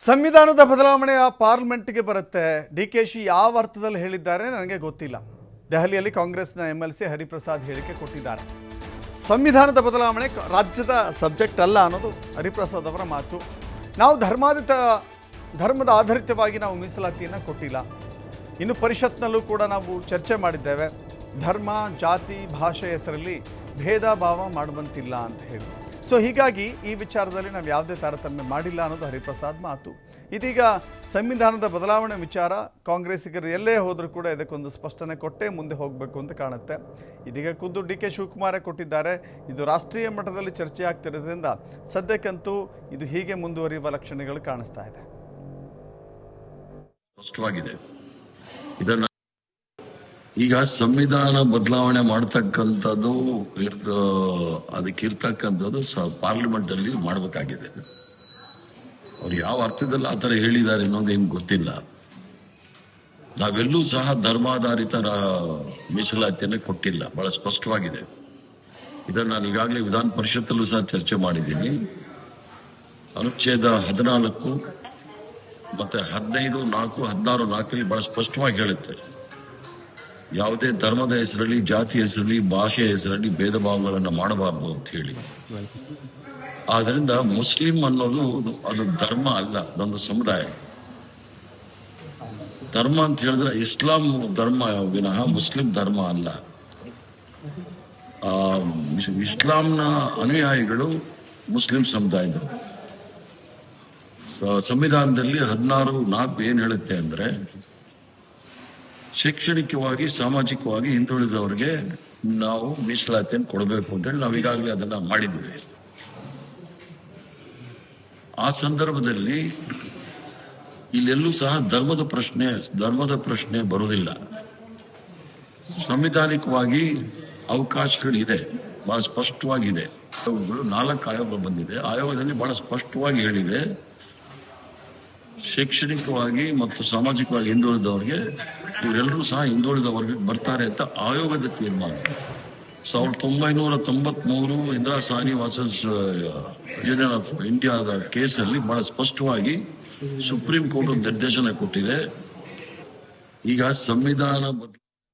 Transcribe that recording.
ಸಂವಿಧಾನದ ಬದಲಾವಣೆಯ ಪಾರ್ಲಿಮೆಂಟ್ಗೆ ಬರುತ್ತೆ. ಡಿಕೆಶಿ ಯಾವ ಅರ್ಥದಲ್ಲಿ ಹೇಳಿದ್ದಾರೆ ನನಗೆ ಗೊತ್ತಿಲ್ಲ. ದೆಹಲಿಯಲ್ಲಿ ಕಾಂಗ್ರೆಸ್ನ ಎಂಎಲ್ಸಿ ಹರಿಪ್ರಸಾದ್ ಹೇಳಿಕೆ ಕೊಟ್ಟಿದ್ದಾರೆ. ಸಂವಿಧಾನದ ಬದಲಾವಣೆ ರಾಜ್ಯದ ಸಬ್ಜೆಕ್ಟ್ ಅಲ್ಲ ಅನ್ನೋದು ಹರಿಪ್ರಸಾದ್ ಅವರ ಮಾತು. ನಾವು ಧರ್ಮದ ಆಧಾರಿತವಾಗಿ ನಾವು ಮೀಸಲಾತಿಯನ್ನು ಕೊಟ್ಟಿಲ್ಲ. ಇನ್ನು ಪರಿಷತ್ನಲ್ಲೂ ಕೂಡ ನಾವು ಚರ್ಚೆ ಮಾಡಿದ್ದೇವೆ. ಧರ್ಮ, ಜಾತಿ, ಭಾಷೆ ಹೆಸರಲ್ಲಿ ಭೇದ ಭಾವ ಮಾಡುವಂತಿಲ್ಲ ಅಂತ ಹೇಳಿ. ಸೊ ಹೀಗಾಗಿ ಈ ವಿಚಾರದಲ್ಲಿ ನಾವು ಯಾವುದೇ ತಾರತಮ್ಯ ಮಾಡಿಲ್ಲ ಅನ್ನೋದು ಹರಿಪ್ರಸಾದ್ ಮಾತು. ಇದೀಗ ಸಂವಿಧಾನದ ಬದಲಾವಣೆ ವಿಚಾರ ಕಾಂಗ್ರೆಸ್ಸಿಗರು ಎಲ್ಲೇ ಹೋದರೂ ಕೂಡ ಇದಕ್ಕೊಂದು ಸ್ಪಷ್ಟನೆ ಕೊಟ್ಟೇ ಮುಂದೆ ಹೋಗಬೇಕು ಅಂತ ಕಾಣುತ್ತೆ. ಇದೀಗ ಖುದ್ದು ಡಿ.ಕೆ. ಶಿವಕುಮಾರೇ ಕೊಟ್ಟಿದ್ದಾರೆ. ಇದು ರಾಷ್ಟ್ರೀಯ ಮಟ್ಟದಲ್ಲಿ ಚರ್ಚೆ ಆಗ್ತಿರೋದ್ರಿಂದ ಸದ್ಯಕ್ಕಂತೂ ಇದು ಹೀಗೆ ಮುಂದುವರಿಯುವ ಲಕ್ಷಣಗಳು ಕಾಣಿಸ್ತಾ ಇದೆ. ಸ್ಪಷ್ಟವಾಗಿದೆ. ಇದನ್ನ ಈಗ ಸಂವಿಧಾನ ಬದಲಾವಣೆ ಮಾಡ್ತಕ್ಕಂಥದ್ದು ಅದಕ್ಕಿರ್ತಕ್ಕಂಥದ್ದು ಪಾರ್ಲಿಮೆಂಟ್ ಅಲ್ಲಿ ಮಾಡಬೇಕಾಗಿದೆ. ಅವ್ರು ಯಾವ ಅರ್ಥದಲ್ಲಿ ಆ ಥರ ಹೇಳಿದ್ದಾರೆ ಅನ್ನೋದು ಏನು ಗೊತ್ತಿಲ್ಲ. ನಾವೆಲ್ಲೂ ಸಹ ಧರ್ಮಾಧಾರಿತ ಮೀಸಲಾತಿಯನ್ನು ಕೊಟ್ಟಿಲ್ಲ. ಬಹಳ ಸ್ಪಷ್ಟವಾಗಿದೆ. ಇದನ್ನು ನಾನು ಈಗಾಗಲೇ ವಿಧಾನ ಪರಿಷತ್ತಲ್ಲೂ ಸಹ ಚರ್ಚೆ ಮಾಡಿದ್ದೀನಿ. ಅನುಚ್ಛೇದ 14 ಮತ್ತೆ 15, 4, 16, 4 ಬಹಳ ಸ್ಪಷ್ಟವಾಗಿ ಹೇಳುತ್ತೆ. ಯಾವುದೇ ಧರ್ಮದ ಹೆಸರಲ್ಲಿ, ಜಾತಿ ಹೆಸರಲ್ಲಿ, ಭಾಷೆ ಹೆಸರಲ್ಲಿ ಭೇದ ಭಾವಗಳನ್ನು ಮಾಡಬಾರದು ಅಂತ ಹೇಳಿ. ಆದ್ರಿಂದ ಮುಸ್ಲಿಂ ಅನ್ನೋದು ಅದು ಧರ್ಮ ಅಲ್ಲ, ಅದೊಂದು ಸಮುದಾಯ. ಧರ್ಮ ಅಂತ ಹೇಳಿದ್ರೆ ಇಸ್ಲಾಂ ಧರ್ಮ ವಿನಃ ಮುಸ್ಲಿಂ ಧರ್ಮ ಅಲ್ಲ. ಇಸ್ಲಾಂನ ಅನುಯಾಯಿಗಳು ಮುಸ್ಲಿಂ ಸಮುದಾಯದವರು. ಸಂವಿಧಾನದಲ್ಲಿ 16(4) ಏನ್ ಹೇಳುತ್ತೆ ಅಂದ್ರೆ, ಶೈಕ್ಷಣಿಕವಾಗಿ, ಸಾಮಾಜಿಕವಾಗಿ ಹಿಂದುಳಿದವರಿಗೆ ನಾವು ಮೀಸಲಾತಿಯನ್ನು ಕೊಡಬೇಕು ಅಂತೇಳಿ ನಾವು ಈಗಾಗಲೇ ಅದನ್ನ ಮಾಡಿದ್ದೀವಿ. ಆ ಸಂದರ್ಭದಲ್ಲಿ ಇಲ್ಲೆಲ್ಲೂ ಸಹ ಧರ್ಮದ ಪ್ರಶ್ನೆ ಬರುವುದಿಲ್ಲ. ಸಂವಿಧಾನಿಕವಾಗಿ ಅವಕಾಶಗಳಿದೆ, ಬಹಳ ಸ್ಪಷ್ಟವಾಗಿದೆ. 4 ಆಯೋಗ ಬಂದಿದೆ. ಆಯೋಗದಲ್ಲಿ ಬಹಳ ಸ್ಪಷ್ಟವಾಗಿ ಹೇಳಿದೆ, ಶೈಕ್ಷಣಿಕವಾಗಿ ಮತ್ತು ಸಾಮಾಜಿಕವಾಗಿ ಹಿಂದುಳಿದವರಿಗೆ ಇವರೆಲ್ಲರೂ ಸಹ ಹಿಂದುಳಿದ ವರ್ಗಕ್ಕೆ ಬರ್ತಾರೆ ಅಂತ ಆಯೋಗದ ತೀರ್ಮಾನ. 1993 Indira Sahni versus union of ಇಂಡಿಯಾದ ಕೇಸಲ್ಲಿ ಬಹಳ ಸ್ಪಷ್ಟವಾಗಿ ಸುಪ್ರೀಂ ಕೋರ್ಟ್ ನಿರ್ದೇಶನ ಕೊಟ್ಟಿದೆ. ಈಗ ಸಂವಿಧಾನ